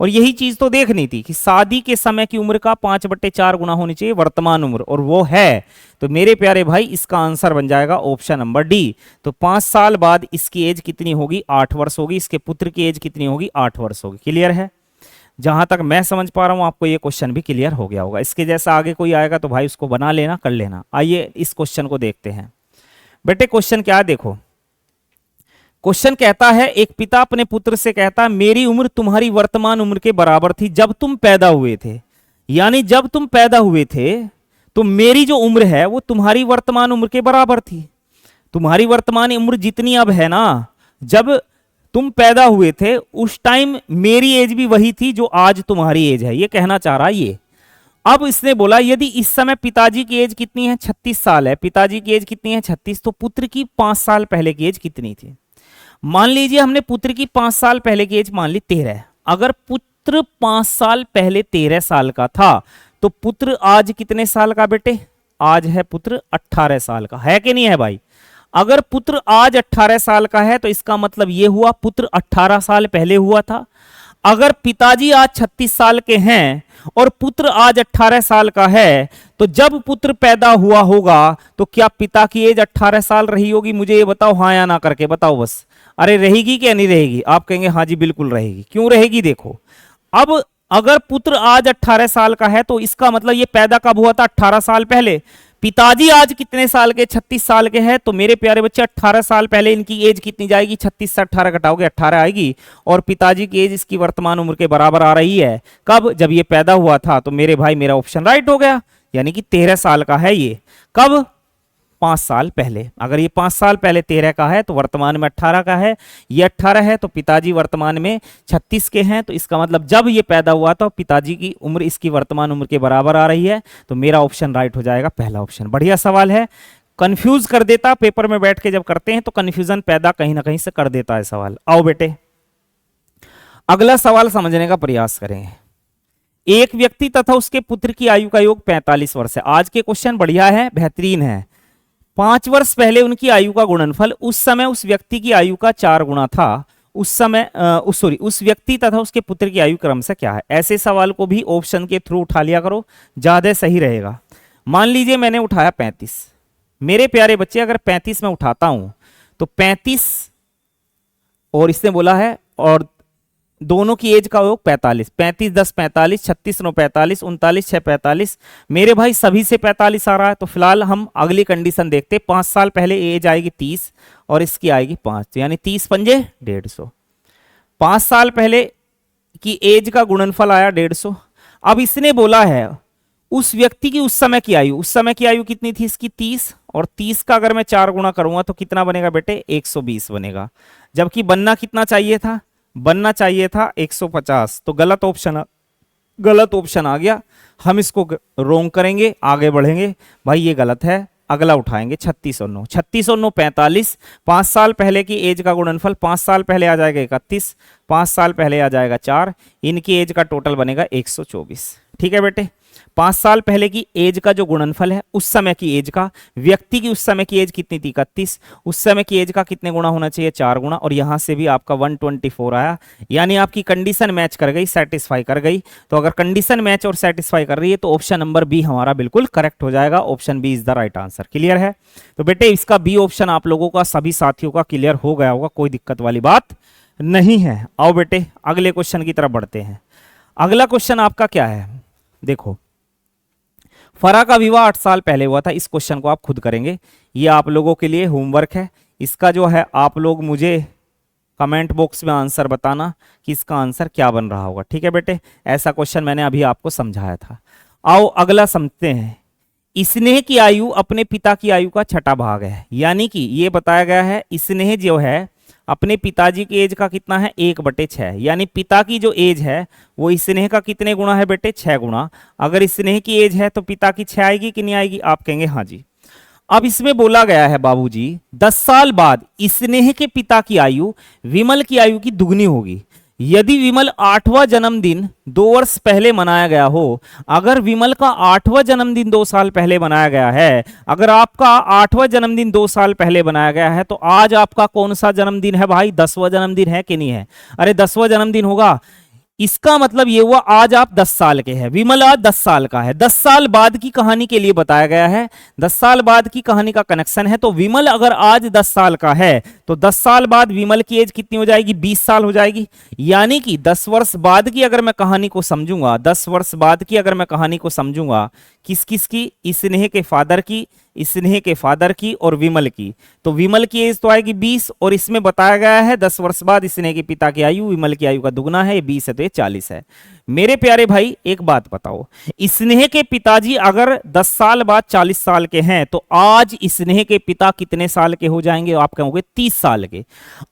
और यही चीज तो देखनी थी कि शादी के समय की उम्र का 5/4 गुना होनी चाहिए वर्तमान उम्र, और वो है। तो मेरे प्यारे भाई इसका आंसर बन जाएगा ऑप्शन नंबर डी। तो 5 साल बाद इसकी एज कितनी होगी, 8 वर्ष होगी। इसके पुत्र की एज कितनी होगी, 8 वर्ष होगी। क्लियर है? जहां तक मैं समझ पा रहा हूं आपको ये क्वेश्चन भी क्लियर हो गया होगा। इसके जैसा आगे कोई आएगा तो भाई उसको बना लेना, कर लेना। आइए इस क्वेश्चन को देखते हैं। बेटे क्वेश्चन क्या है देखो, क्वेश्चन कहता है एक पिता अपने पुत्र से कहता है मेरी उम्र तुम्हारी वर्तमान उम्र के बराबर थी जब तुम पैदा हुए थे। यानी जब तुम पैदा हुए थे तो मेरी जो उम्र है वो तुम्हारी वर्तमान उम्र के बराबर थी। तुम्हारी वर्तमान उम्र जितनी अब है ना, जब तुम पैदा हुए थे उस टाइम मेरी एज भी वही थी जो आज तुम्हारी एज है, ये कहना चाह रहा है ये। अब इसने बोला यदि इस समय पिताजी की एज कितनी है, 36 साल है, पिताजी की एज कितनी है 36, तो पुत्र की 5 साल पहले की एज कितनी थी। मान लीजिए हमने पुत्र की 5 साल पहले की एज मान ली 13। अगर पुत्र 5 साल पहले 13 साल का था तो पुत्र आज कितने साल का बेटे, आज है पुत्र 18 साल का, है कि नहीं है भाई। अगर पुत्र आज 18 साल का है तो इसका मतलब यह हुआ पुत्र 18 साल पहले हुआ था। अगर पिताजी आज 36 साल के हैं और पुत्र आज 18 साल का है तो जब पुत्र पैदा हुआ होगा तो क्या पिता की एज 18 साल रही होगी, मुझे ये बताओ, हाँ या ना करके बताओ बस। अरे रहेगी क्या नहीं रहेगी, आप कहेंगे हाँ जी बिल्कुल रहेगी। क्यों रहेगी, देखो अब अगर पुत्र आज 18 साल का है तो इसका मतलब ये पैदा कब हुआ था, 18 साल पहले। पिताजी आज कितने साल के, 36 साल के हैं, तो मेरे प्यारे बच्चे 18 साल पहले इनकी एज कितनी जाएगी, 36 से 18 घटाओगे 18 आएगी, और पिताजी की एज इसकी वर्तमान उम्र के बराबर आ रही है। कब, जब ये पैदा हुआ था। तो मेरे भाई मेरा ऑप्शन राइट हो गया, यानी कि 13 साल का है ये। कब, 5 साल पहले। अगर ये 5 साल पहले 13 का है तो वर्तमान में 18 का है, ये 18 है तो पिताजी वर्तमान में 36 के हैं, तो इसका मतलब जब ये पैदा हुआ था पिताजी की उम्र इसकी वर्तमान उम्र के बराबर आ रही है। तो मेरा ऑप्शन राइट हो जाएगा, पहला ऑप्शन। बढ़िया सवाल है, कंफ्यूज कर देता, पेपर में बैठ के जब करते हैं तो कंफ्यूजन पैदा कहीं ना कहीं से कर देता है सवाल। आओ बेटे अगला सवाल समझने का प्रयास करें। एक व्यक्ति तथा उसके पुत्र की आयु का योग 45 वर्ष है। आज के क्वेश्चन बढ़िया है, बेहतरीन है। 5 वर्ष पहले उनकी आयु का गुणनफल उस समय उस व्यक्ति की आयु का 4 गुना था। उस समय उस व्यक्ति तथा उसके पुत्र की आयु क्रम से क्या है। ऐसे सवाल को भी ऑप्शन के थ्रू उठा लिया करो, ज्यादा सही रहेगा। मान लीजिए मैंने उठाया 35। मेरे प्यारे बच्चे अगर 35 में उठाता हूं तो 35 और इसने बोला है और दोनों की एज का योग 45, 35 10 45, 36 9 45, 39 6 45। मेरे भाई सभी से 45 आ रहा है। तो फिलहाल हम अगली कंडीशन देखते। 5 साल पहले एज आएगी 30 और इसकी आएगी 5, तो यानी 30 पंजे 150। 5 साल पहले की एज का गुणनफल आया 150। अब इसने बोला है उस व्यक्ति की उस समय की आयु, उस समय की आयु कितनी थी इसकी 30, और 30 का अगर मैं 4 गुना करूंगा तो कितना बनेगा बेटे, 120 बनेगा। जबकि बनना कितना चाहिए था, बनना चाहिए था 150। तो गलत ऑप्शन आ गया। हम इसको रोंग करेंगे, आगे बढ़ेंगे। भाई ये गलत है, अगला उठाएंगे 36 और 9, 36 और 9 45। 5 साल पहले की एज का गुणनफल 5 साल पहले आ जाएगा 31, 5 साल पहले आ जाएगा 4, इनकी एज का टोटल बनेगा 124। ठीक है बेटे, 5 साल पहले की एज का जो गुणनफल है उस समय की एज का, व्यक्ति की उस समय की एज कितनी थी 31, उस समय की एज का कितने गुना होना चाहिए, 4 गुना, और यहां से भी आपका 124 आया। यानी आपकी कंडीशन मैच कर गई, सेटिस्फाई कर गई। तो अगर कंडीशन मैच और सेटिस्फाई कर रही है तो ऑप्शन नंबर बी हमारा बिल्कुल करेक्ट हो जाएगा। Option B is the right answer. Clear है? तो बेटे इसका बी ऑप्शन आप लोगों का, सभी साथियों का क्लियर हो गया होगा, कोई दिक्कत वाली बात नहीं है। आओ बेटे अगले क्वेश्चन की तरफ बढ़ते हैं। अगला क्वेश्चन आपका क्या है, देखो फरा का विवाह 8 साल पहले हुआ था। इस क्वेश्चन को आप खुद करेंगे, ये आप लोगों के लिए होमवर्क है। इसका जो है आप लोग मुझे कमेंट बॉक्स में आंसर बताना कि इसका आंसर क्या बन रहा होगा। ठीक है बेटे, ऐसा क्वेश्चन मैंने अभी आपको समझाया था। आओ अगला समझते हैं। स्नेह की आयु अपने पिता की आयु का छठा भाग है। यानी कि ये बताया गया है स्नेह जो है अपने पिताजी की एज का कितना है, 1/6। यानी पिता की जो एज है वो स्नेह का कितने गुना है बेटे, 6 गुना। अगर स्नेह की एज है तो पिता की 6 आएगी कि नहीं आएगी, आप कहेंगे हाँ जी। अब इसमें बोला गया है बाबूजी 10 साल बाद स्नेह के पिता की आयु विमल की आयु की दुगनी होगी। यदि विमल 8वां जन्मदिन 2 वर्ष पहले मनाया गया हो, अगर विमल का 8वां जन्मदिन 2 साल पहले मनाया गया है, अगर आपका 8वां जन्मदिन 2 साल पहले बनाया गया है, तो आज आपका कौन सा जन्मदिन है भाई? 10वां जन्मदिन है कि नहीं है? अरे 10वां जन्मदिन होगा। इसका मतलब ये हुआ आज आप 10 साल के हैं, विमल आज 10 साल का है। 10 साल बाद की कहानी के लिए बताया गया है, 10 साल बाद की कहानी का कनेक्शन है। तो विमल अगर आज 10 साल का है तो 10 साल बाद विमल की एज कितनी हो जाएगी? 20 साल हो जाएगी। यानी कि 10 वर्ष बाद की अगर मैं कहानी को समझूंगा, 10 वर्ष बाद की अगर मैं कहानी को समझूंगा, किस किस की? स्नेह के फादर की, स्नेह के फादर की और विमल की। तो विमल की एज तो आएगी 20, और इसमें बताया गया है 10 वर्ष बाद स्नेह के पिता की आयु विमल की आयु का दुगना है, ये 20 है तो ये 40 है। मेरे प्यारे भाई एक बात बताओ, स्नेह के पिताजी अगर 10 साल बाद 40 साल के हैं तो आज स्नेह के पिता कितने साल के हो जाएंगे? आप कहोगे 30 साल के।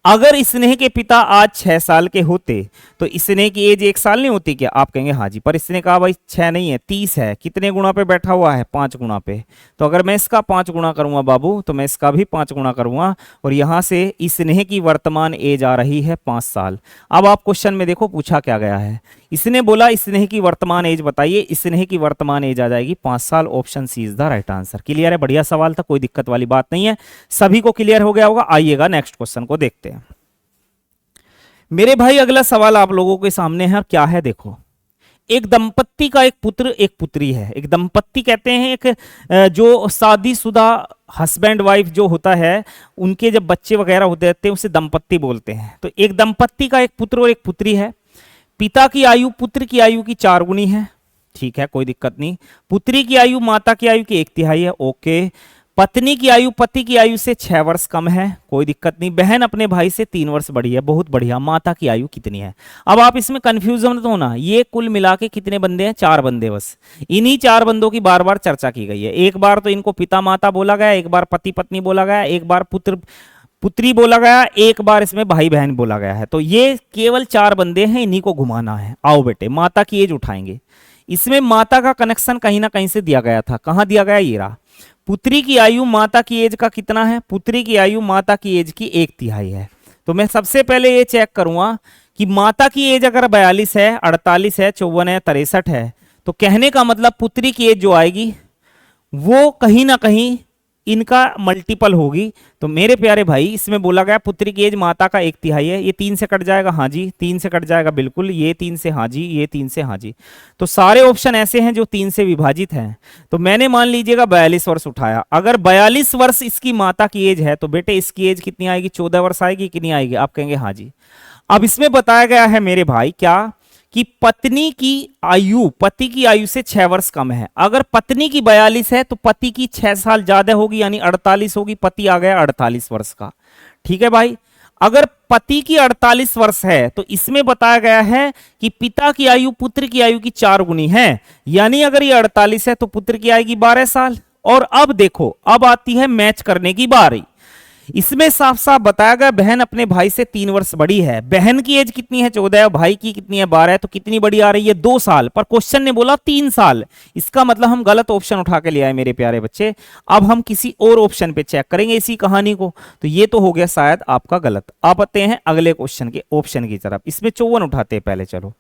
अगर स्नेह के पिता आज 6 साल के होते तो स्नेह की एज 1 साल नहीं होती क्या? आप कहेंगे हाँ जी, पर इसने कहा भाई 6 नहीं है 30 है। कितने गुणा पे बैठा हुआ है? 5 गुणा पे। तो अगर मैं इसका 5 गुणा करूंगा बाबू, तो मैं इसका भी 5 गुणा करूंगा, और यहां से स्नेह की वर्तमान एज आ रही है 5 साल। अब आप क्वेश्चन में देखो पूछा क्या गया है, इसने बोला स्नेह की वर्तमान एज बताइए, स्नेह की वर्तमान एज आ जाएगी 5 साल। Option C is the right answer. Clear है? बढ़िया सवाल था, कोई दिक्कत वाली बात नहीं है, सभी को क्लियर हो गया होगा। आइएगा नेक्स्ट क्वेश्चन को देखते हैं। मेरे भाई अगला सवाल आप लोगों के सामने है, क्या है देखो। एक दंपत्ति का एक पुत्र एक पुत्री है। एक दंपत्ति कहते हैं एक जो शादीशुदा हस्बैंड वाइफ जो होता है, उनके जब बच्चे वगैरह होते रहते हैं उसे दंपत्ति बोलते हैं। तो एक दंपत्ति का एक पुत्र और एक पुत्री है। पिता की आयु पुत्र की आयु की 4 गुनी है, ठीक है कोई दिक्कत नहीं। पुत्री की आयु माता की आयु की 1/3 है, ओके। पत्नी की आयु पति की आयु से 6 वर्ष कम है, कोई दिक्कत नहीं। बहन अपने भाई से 3 वर्ष बड़ी है, बहुत बढ़िया। माता की आयु कितनी है? अब आप इसमें कंफ्यूजन मत होना, ये कुल मिला के कितने बंदे हैं? 4 बंदे बस। इन्हीं 4 बंदों की बार बार चर्चा की गई है। एक बार तो इनको पिता माता बोला गया, एक बार पति पत्नी बोला गया, एक बार पुत्र पुत्री बोला गया, एक बार इसमें भाई बहन बोला गया है। तो ये केवल 4 बंदे हैं, इन्हीं को घुमाना है। आओ बेटे माता की एज उठाएंगे। इसमें माता का कनेक्शन कहीं ना कहीं से दिया गया था, कहां दिया गया? ये रहा। पुत्री की आयु माता की एज का कितना है? पुत्री की आयु माता की एज की 1/3 है। तो मैं सबसे पहले ये चेक करूंगा कि माता की एज अगर 42 है, 48 है, 54 है, 63 है, तो कहने का मतलब पुत्री की एज जो आएगी वो कहीं ना कहीं इनका मल्टीपल होगी। तो मेरे प्यारे भाई इसमें बोला गया पुत्री की एज माता का 1/3 है। ये 3 से कट जाएगा, हाँ जी 3 से कट जाएगा बिल्कुल। ये 3 से हाँ जी, ये 3 से हाँ जी। तो सारे ऑप्शन ऐसे हैं जो 3 से विभाजित हैं। तो मैंने मान लीजिएगा 42 वर्ष उठाया। अगर 42 वर्ष इसकी माता की एज है तो बेटे इसकी एज कितनी आएगी? 14 वर्ष आएगी कि नहीं आएगी? आप कहेंगे हाँ जी। अब इसमें बताया गया है मेरे भाई क्या कि पत्नी की आयु पति की आयु से 6 वर्ष कम है। अगर पत्नी की 42 है तो पति की 6 साल ज्यादा होगी, यानी 48 होगी। पति आ गया 48 वर्ष का, ठीक है भाई। अगर पति की 48 वर्ष है तो इसमें बताया गया है कि पिता की आयु पुत्र की आयु की 4 गुनी है, यानी अगर ये 48 है तो पुत्र की आएगी 12 साल। और अब देखो, अब आती है मैच करने की बारी। इसमें साफ साफ बताया गया बहन अपने भाई से 3 वर्ष बड़ी है। बहन की एज कितनी है? 14, भाई की कितनी है? 12 है। तो कितनी बड़ी आ रही है? 2 साल। पर क्वेश्चन ने बोला 3 साल। इसका मतलब हम गलत ऑप्शन उठा के ले आए मेरे प्यारे बच्चे। अब हम किसी और ऑप्शन पे चेक करेंगे इसी कहानी को। तो ये तो हो गया शायद आपका गलत। आप आते हैं अगले क्वेश्चन के ऑप्शन की तरफ। इसमें 54 उठाते हैं पहले। चलो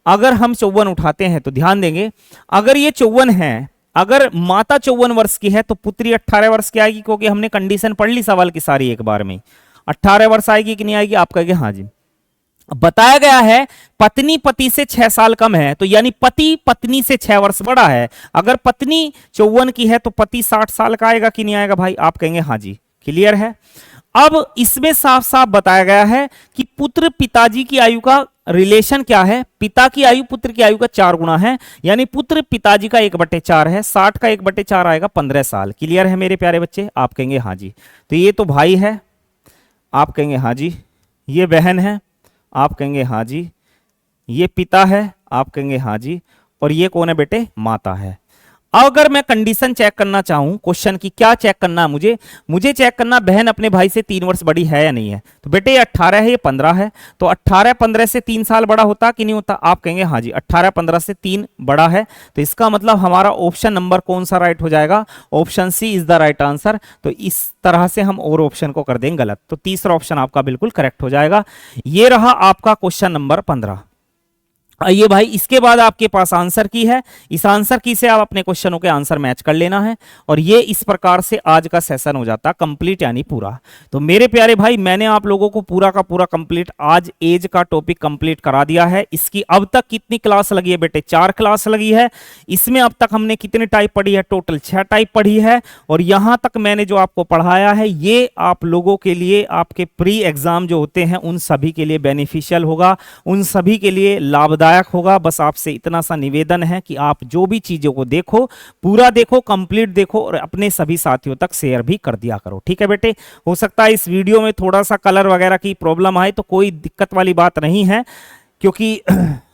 अगर हम 54 उठाते हैं तो ध्यान देंगे, अगर ये 54 है, अगर माता 54 वर्ष की है तो पुत्री 18 वर्ष की आएगी, क्योंकि हमने कंडीशन पढ़ ली सवाल की सारी एक बार में। 18 वर्ष आएगी कि नहीं आएगी? आप कहेंगे हाँ जी। बताया गया है पत्नी पति से 6 साल कम है, तो यानी पति पत्नी से 6 वर्ष बड़ा है। अगर पत्नी 54 की है तो पति 60 साल का आएगा कि नहीं आएगा भाई? आप कहेंगे हाँ जी। क्लियर है? अब इसमें साफ साफ बताया गया है कि पुत्र पिताजी की आयु का रिलेशन क्या है? पिता की आयु पुत्र की आयु का 4 गुना है, यानी पुत्र पिताजी का 1/4 है। 60 का 1/4 आएगा 15 साल। क्लियर है मेरे प्यारे बच्चे? आप कहेंगे हाँ जी। तो ये तो भाई है, आप कहेंगे हाँ जी। ये बहन है, आप कहेंगे हाँ जी। ये पिता है, आप कहेंगे हाँ जी। और ये कौन है बेटे? माता है। अगर मैं कंडीशन चेक करना चाहूं क्वेश्चन की, क्या चेक करना है मुझे, मुझे चेक करना बहन अपने भाई से 3 वर्ष बड़ी है या नहीं है। तो बेटे ये 18 है, ये 15 है, तो 18 15 से 3 साल बड़ा होता कि नहीं होता? आप कहेंगे हाँ जी 18 15 से 3 बड़ा है। तो इसका मतलब हमारा ऑप्शन नंबर कौन सा राइट हो जाएगा? Option C is the right answer. तो इस तरह से हम और ऑप्शन को कर देंगे गलत, तो तीसरा ऑप्शन आपका बिल्कुल करेक्ट हो जाएगा। ये रहा आपका क्वेश्चन नंबर 15। आइए भाई, इसके बाद आपके पास आंसर की है। इस आंसर की से आप अपने क्वेश्चनों के आंसर मैच कर लेना है, और ये इस प्रकार से आज का सेशन हो जाता कंप्लीट, यानी पूरा। तो मेरे प्यारे भाई, मैंने आप लोगों को पूरा का पूरा कंप्लीट आज एज का टॉपिक कंप्लीट करा दिया है। इसकी अब तक कितनी क्लास लगी है बेटे? 4 क्लास लगी है। इसमें अब तक हमने कितनी टाइप पढ़ी है? टोटल 6 टाइप पढ़ी है। और यहां तक मैंने जो आपको पढ़ाया है, ये आप लोगों के लिए, आपके प्री एग्जाम जो होते हैं उन सभी के लिए बेनिफिशियल होगा, उन सभी के लिए लाभदायक होगा। बस आपसे इतना सा निवेदन है कि आप जो भी चीजों को देखो, पूरा देखो, कंप्लीट देखो, और अपने सभी साथियों तक शेयर भी कर दिया करो। ठीक है बेटे? हो सकता है इस वीडियो में थोड़ा सा कलर वगैरह की प्रॉब्लम आए, तो कोई दिक्कत वाली बात नहीं है, क्योंकि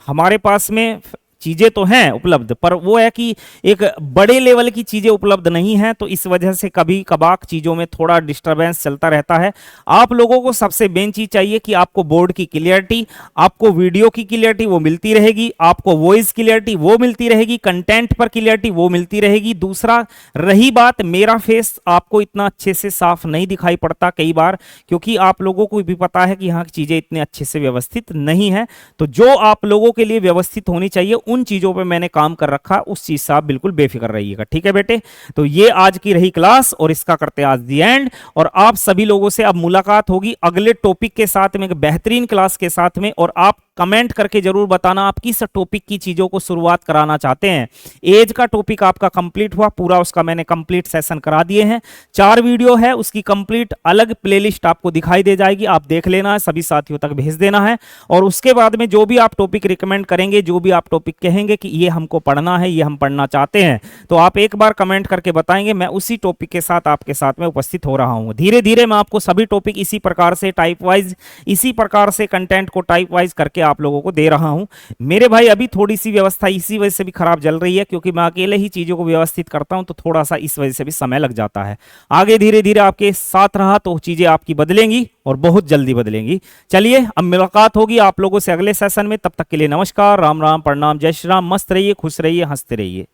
हमारे पास में चीजें तो हैं उपलब्ध, पर वो है कि एक बड़े लेवल की चीजें उपलब्ध नहीं है, तो इस वजह से कभी कभार चीजों में थोड़ा डिस्टरबेंस चलता रहता है। आप लोगों को सबसे मेन चीज चाहिए कि आपको बोर्ड की क्लियरिटी, आपको वीडियो की क्लियरिटी वो मिलती रहेगी, आपको वॉइस क्लियरिटी वो मिलती रहेगी, कंटेंट पर क्लियरिटी वो मिलती रहेगी। दूसरा, रही बात मेरा फेस, आपको इतना अच्छे से साफ नहीं दिखाई पड़ता कई बार, क्योंकि आप लोगों को भी पता है कि यहाँ की चीजें इतने अच्छे से व्यवस्थित नहीं है। तो जो आप लोगों के लिए व्यवस्थित होनी चाहिए, उन चीजों पे मैंने काम कर रखा, उस चीज से आप बिल्कुल बेफिक्र रहिएगा। ठीक है बेटे? तो ये आज की रही क्लास, और इसका करते हैं आज दी एंड। और आप सभी लोगों से अब मुलाकात होगी अगले टॉपिक के साथ में, एक बेहतरीन क्लास के साथ में। और आप कमेंट करके जरूर बताना आप किस टॉपिक की चीजों को शुरुआत कराना चाहते हैं। एज का टॉपिक आपका कंप्लीट हुआ पूरा, उसका मैंने कंप्लीट सेशन करा दिए हैं। 4 वीडियो है, उसकी कंप्लीट अलग प्लेलिस्ट आपको दिखाई दे जाएगी, आप देख लेना है, सभी साथियों तक भेज देना है। और उसके बाद में जो भी आप टॉपिक रिकमेंड करेंगे, जो भी आप टॉपिक कहेंगे कि ये हमको पढ़ना है, ये हम पढ़ना चाहते हैं, तो आप एक बार कमेंट करके बताएंगे, मैं उसी टॉपिक के साथ आपके साथ में उपस्थित हो रहा हूं। धीरे धीरे मैं आपको सभी टॉपिक इसी प्रकार से टाइप वाइज, इसी प्रकार से कंटेंट को टाइप वाइज करके आप लोगों को दे रहा हूं। मेरे भाई अभी थोड़ी सी व्यवस्था इसी वजह से भी खराब चल रही है, क्योंकि मैं अकेले ही चीजों को व्यवस्थित करता हूं, तो थोड़ा सा इस वजह से भी समय लग जाता है। आगे धीरे धीरे आपके साथ रहा तो चीजें आपकी बदलेंगी, और बहुत जल्दी बदलेंगी। चलिए, अब मुलाकात होगी आप लोगों से अगले सेशन में। तब तक के लिए नमस्कार, राम राम, प्रणाम, जय श्री राम। मस्त रहिए, खुश रहिए, हंसते रहिए।